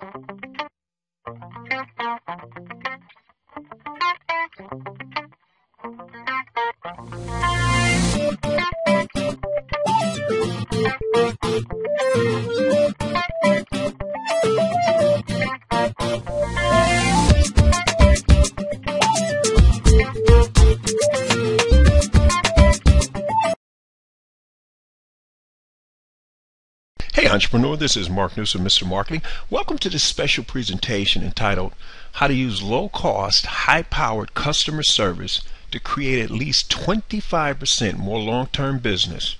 Hey entrepreneur, this is Mark Newsom, Mr. Marketing. Welcome to this special presentation entitled How to Use Low-Cost, High-Powered Customer Service to Create at least 25% more long-term business.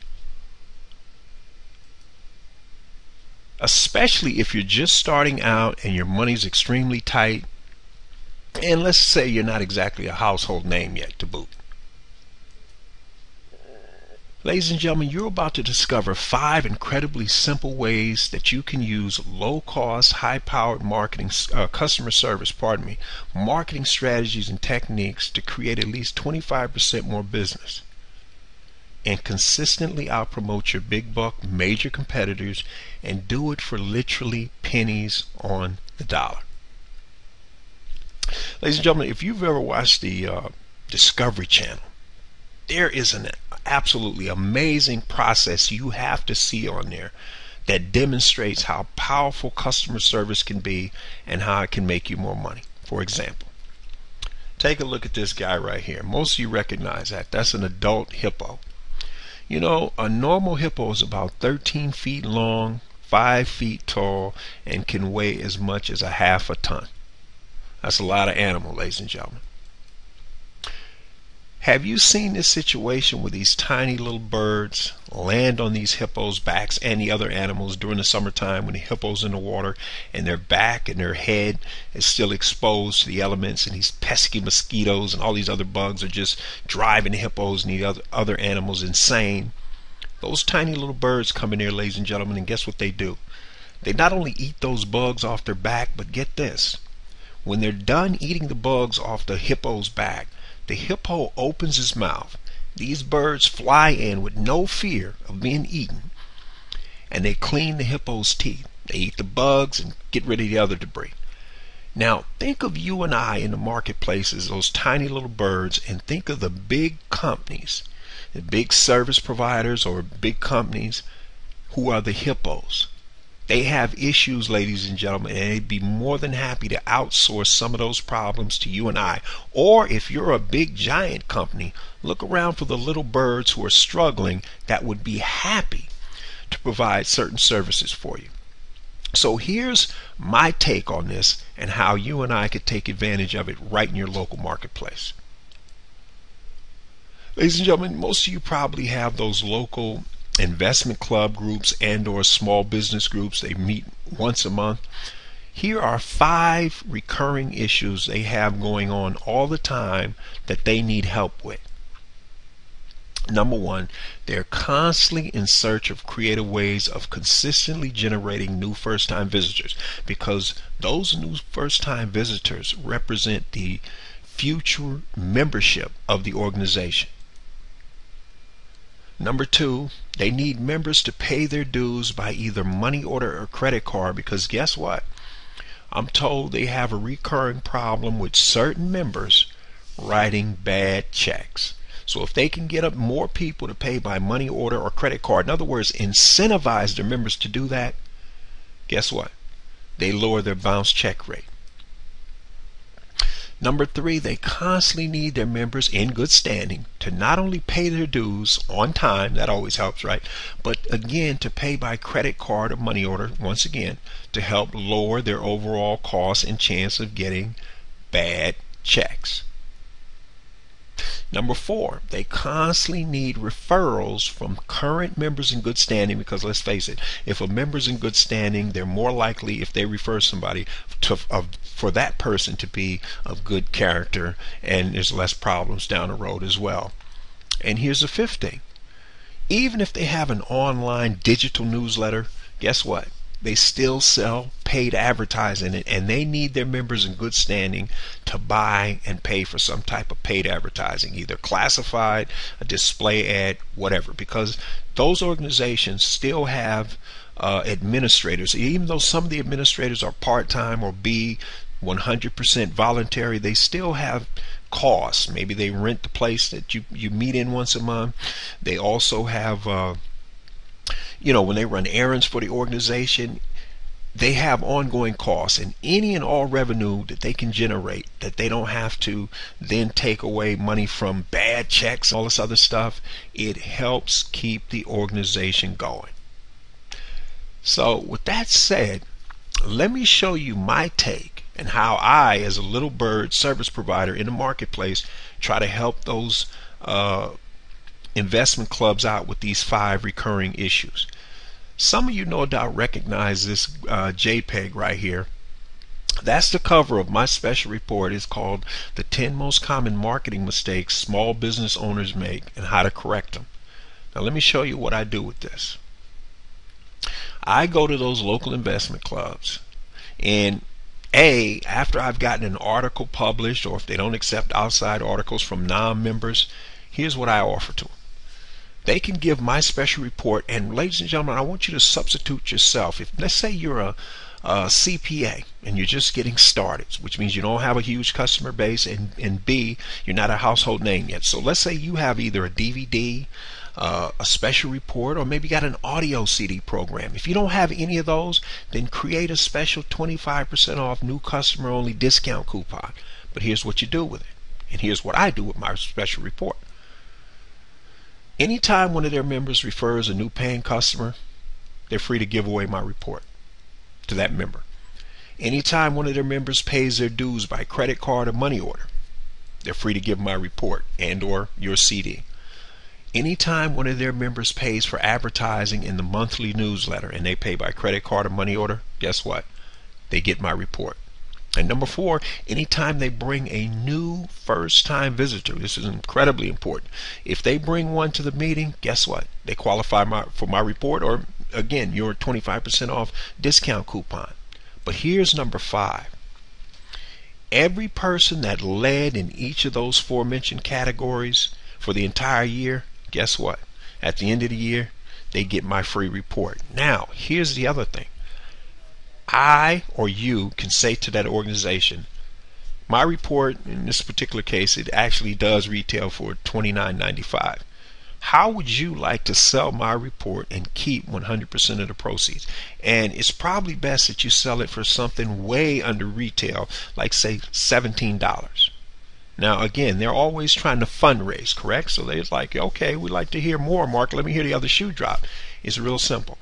Especially if you're just starting out and your money's extremely tight, and let's say you're not exactly a household name yet to boot. Ladies and gentlemen, you're about to discover 5 incredibly simple ways that you can use low-cost, high-powered customer service, marketing strategies and techniques to create at least 25% more business and consistently outpromote your big buck major competitors, and do it for literally pennies on the dollar. Ladies and gentlemen, if you've ever watched the Discovery Channel, there is an absolutely amazing process you have to see on there that demonstrates how powerful customer service can be and how it can make you more money. For example, take a look at this guy right here. Most of you recognize that. That's an adult hippo. You know, a normal hippo is about 13 feet long, 5 feet tall, and can weigh as much as a half a ton. That's a lot of animal, ladies and gentlemen. Have you seen this situation where these tiny little birds land on these hippos' backs and the other animals during the summertime when the hippo's in the water and their back and their head is still exposed to the elements, and these pesky mosquitoes and all these other bugs are just driving the hippos and the other animals insane? Those tiny little birds come in there, ladies and gentlemen, and guess what they do? They not only eat those bugs off their back, but get this. When they're done eating the bugs off the hippo's back, the hippo opens his mouth. These birds fly in with no fear of being eaten, and they clean the hippo's teeth. They eat the bugs and get rid of the other debris. Now think of you and I in the marketplace as those tiny little birds, and think of the big companies, the big service providers or big companies who are the hippos. They have issues, ladies and gentlemen, and they'd be more than happy to outsource some of those problems to you and I. Or if you're a big giant company, look around for the little birds who are struggling that would be happy to provide certain services for you. So here's my take on this and how you and I could take advantage of it right in your local marketplace. Ladies and gentlemen, most of you probably have those local investment club groups and or small business groups. They meet once a month. Here are 5 recurring issues they have going on all the time that they need help with. Number 1, they're constantly in search of creative ways of consistently generating new first-time visitors, because those new first-time visitors represent the future membership of the organization. Number 2, they need members to pay their dues by either money order or credit card, because guess what? I'm told they have a recurring problem with certain members writing bad checks. So if they can get up more people to pay by money order or credit card, in other words, incentivize their members to do that, guess what? They lower their bounce check rate. Number 3, they constantly need their members in good standing to not only pay their dues on time, that always helps, right? But again, to pay by credit card or money order, once again, to help lower their overall cost and chance of getting bad checks. Number 4, they constantly need referrals from current members in good standing, because let's face it, if a member's in good standing, they're more likely, if they refer somebody, for that person to be of good character, and there's less problems down the road as well. And here's the 5th thing. Even if they have an online digital newsletter, guess what? They still sell paid advertising, and they need their members in good standing to buy and pay for some type of paid advertising, either classified, a display ad, whatever, because those organizations still have administrators. Even though some of the administrators are part-time or be 100% voluntary, they still have costs. Maybe they rent the place that you meet in once a month. They also have when they run errands for the organization, they have ongoing costs, and any and all revenue that they can generate that they don't have to then take away money from bad checks, all this other stuff, it helps keep the organization going. So with that said, let me show you my take and how I, as a little bird service provider in the marketplace, try to help those investment clubs out with these 5 recurring issues. Some of you no doubt recognize this JPEG right here. That's the cover of my special report. It's called The 10 Most Common Marketing Mistakes Small Business Owners Make and How to Correct Them. Now let me show you what I do with this. I go to those local investment clubs, and after I've gotten an article published, or if they don't accept outside articles from non-members, here's what I offer to them. They can give my special report, and ladies and gentlemen, I want you to substitute yourself. If let's say you're a CPA and you're just getting started, which means you don't have a huge customer base, and B, you're not a household name yet. So let's say you have either a DVD, a special report, or maybe got an audio CD program. If you don't have any of those, then create a special 25% off new customer only discount coupon. But here's what you do with it, and here's what I do with my special report. Anytime one of their members refers a new paying customer, they're free to give away my report to that member. Anytime one of their members pays their dues by credit card or money order, they're free to give my report and or your CD. Anytime one of their members pays for advertising in the monthly newsletter and they pay by credit card or money order, guess what? They get my report. And number 4, anytime they bring a new first-time visitor, this is incredibly important. If they bring one to the meeting, guess what? They qualify for my report, or again, your 25% off discount coupon. But here's number 5. Every person that led in each of those aforementioned categories for the entire year, guess what? At the end of the year, they get my free report. Now, here's the other thing. I or you can say to that organization, my report, in this particular case, it actually does retail for $29.95. How would you like to sell my report and keep 100% of the proceeds? And it's probably best that you sell it for something way under retail, like say $17. Now again, they're always trying to fundraise, correct? So they're like, okay, we'd like to hear more, Mark. Let me hear the other shoe drop. It's real simple.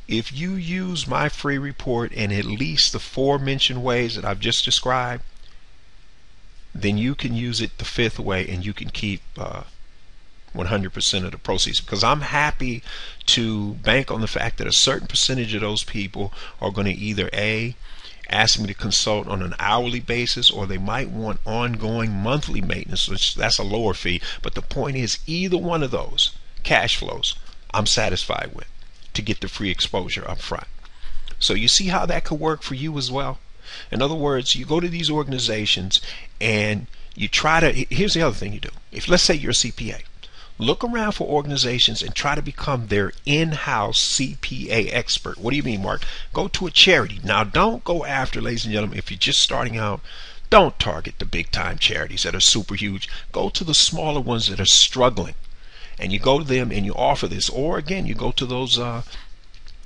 If you use my free report in at least the aforementioned ways that I've just described, then you can use it the 5th way and you can keep 100% of the proceeds, because I'm happy to bank on the fact that a certain percentage of those people are going to either ask me to consult on an hourly basis, or they might want ongoing monthly maintenance, which that's a lower fee. But the point is, either one of those cash flows I'm satisfied with to get the free exposure up front. So you see how that could work for you as well. In other words, you go to these organizations and you try to, here's the other thing you do. If let's say you're a CPA, look around for organizations and try to become their in-house CPA expert. What do you mean, Mark? Go to a charity. Now don't go after, ladies and gentlemen, if you're just starting out, don't target the big time charities that are super huge. Go to the smaller ones that are struggling, and you go to them and you offer this. Or again, you go to those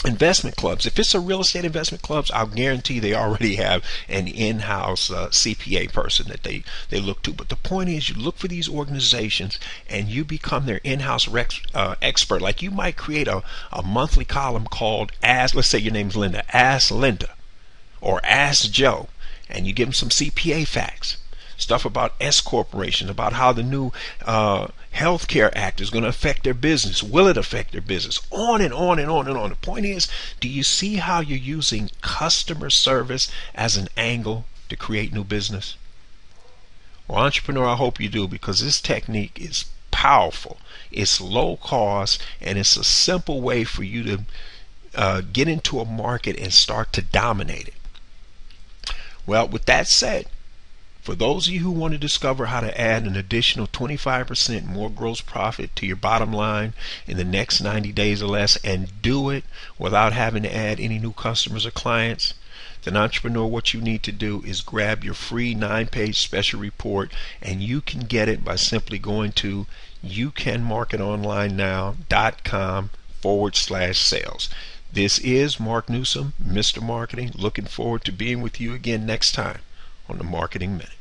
investment clubs. If it's a real estate investment clubs, I'll guarantee they already have an in-house CPA person that they look to. But the point is, you look for these organizations and you become their in-house expert. Like you might create a monthly column called let's say your name's Linda, Ask Linda or Ask Joe, and you give them some CPA facts. Stuff about S corporations, about how the new Healthcare Act is going to affect their business. Will it affect their business? On and on and on and on. The point is, do you see how you're using customer service as an angle to create new business? Well, entrepreneur, I hope you do, because this technique is powerful. It's low cost, and it's a simple way for you to get into a market and start to dominate it. Well, with that said, For those of you who want to discover how to add an additional 25% more gross profit to your bottom line in the next 90 days or less, and do it without having to add any new customers or clients, then entrepreneur, what you need to do is grab your free 9-page special report, and you can get it by simply going to youcanmarketonlinenow.com/sales. This is Mark Newsom, Mr. Marketing, looking forward to being with you again next time on the Marketing Minute.